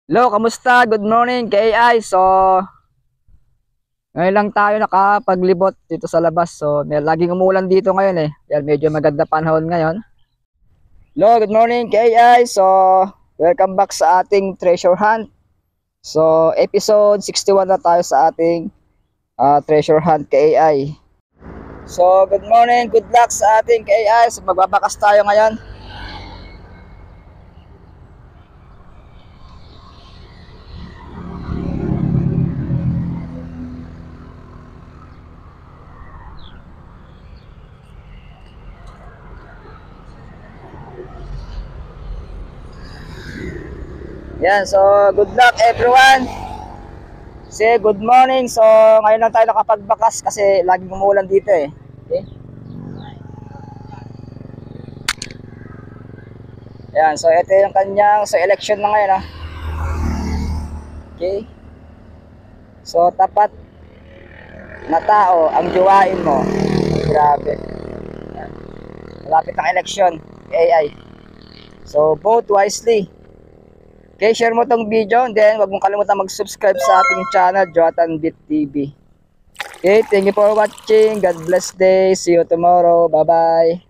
Hello, kamusta? Good morning, KAI. Ngayon lang tayo nakapaglibot dito sa labas. May laging umulan dito ngayon eh. Yan, medyo maganda panahon ngayon. Hello, good morning, KAI. Welcome back sa ating treasure hunt. Episode 61 na tayo sa ating treasure hunt, KAI. Good morning, good luck sa ating KAI. Magbabakas tayo ngayon. Yan, good luck everyone. Say good morning. Ngayon lang tayo nakapagbakas kasi laging umulan dito eh. Okay? Yan, ito yung kanyang election na ngayon. Okay? Tapat na tao ang juwain mo. Grabe. Yan. Malapit ang election, AI. Vote wisely. Okay, share mo tong video, and then wag mong kalimutan mag-subscribe sa ating channel, Joatan Beat TV. Okay, thank you for watching. God bless day. See you tomorrow. Bye-bye.